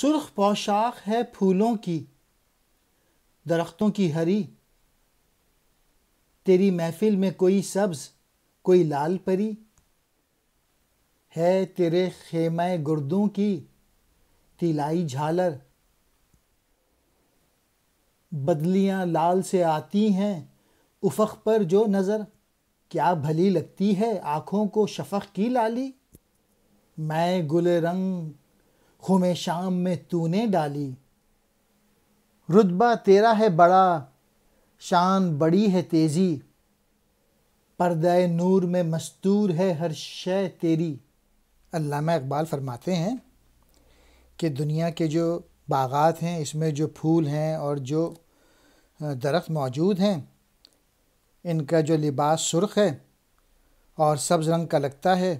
سرخ پوشاک ہے پھولوں کی، درختوں کی ہری، تیری محفل میں کوئی سبز کوئی لال پری، ہے تیرے خیمہ گردوں کی طلائی جھالر، بدلیاں لال سے آتی ہیں افق پر جو نظر، کیا بھلی لگتی ہے آنکھوں کو شفق کی لالی، میں گل رنگ خم شام میں تو نے ڈالی، رتبہ تیرا ہے بڑا شان بڑی ہے تیزی، پردہ نور میں مستور ہے ہر شے تیری۔ علامہ اقبال فرماتے ہیں کہ دنیا کے جو باغات ہیں، اس میں جو پھول ہیں اور جو درخت موجود ہیں، ان کا جو لباس سرخ ہے اور سبز رنگ کا لگتا ہے،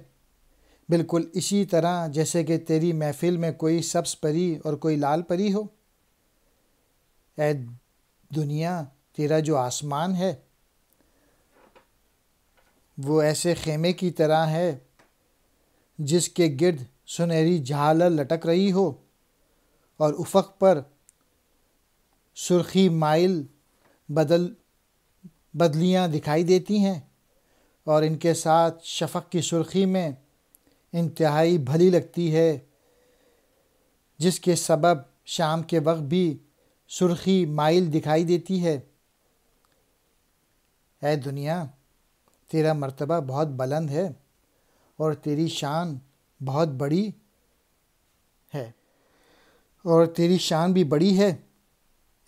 بالکل اسی طرح جیسے کہ تیری محفل میں کوئی سبز پری اور کوئی لال پری ہو۔ اے دنیا، تیرا جو آسمان ہے وہ ایسے خیمے کی طرح ہے جس کے گرد سنہری جھالر لٹک رہی ہو اور افق پر سرخی مائل بدلیاں دکھائی دیتی ہیں، اور ان کے ساتھ شفق کی سرخی میں انتہائی بھلی لگتی ہے، جس کے سبب شام کے وقت بھی سرخی مائل دکھائی دیتی ہے۔ اے دنیا، تیرا مرتبہ بہت بلند ہے اور تیری شان بہت بڑی ہے، اور تیری شان بھی بڑی ہے،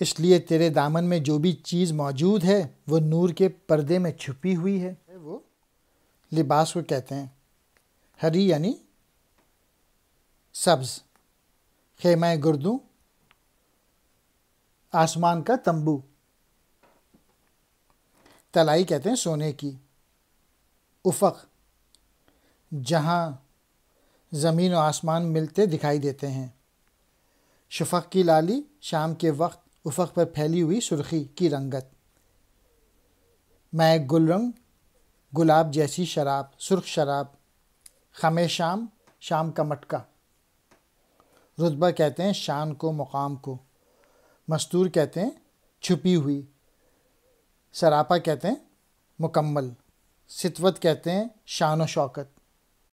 اس لیے تیرے دامن میں جو بھی چیز موجود ہے وہ نور کے پردے میں چھپی ہوئی ہے۔ وہ لباس کو کہتے ہیں ہری یعنی سبز، خیمہ گردوں آسمان کا تمبو، طلائی کہتے ہیں سونے کی، افق جہاں زمین و آسمان ملتے دکھائی دیتے ہیں، شفق کی لالی شام کے وقت افق پر پھیلی ہوئی سرخی کی رنگت، میں گل رنگ گلاب جیسی شراب سرخ شراب، خم شام شام کا مٹکا، رتبہ کہتے ہیں شان کو مقام کو، مستور کہتے ہیں چھپی ہوئی، سراپا کہتے ہیں مکمل، سطوت کہتے ہیں شان و شوکت۔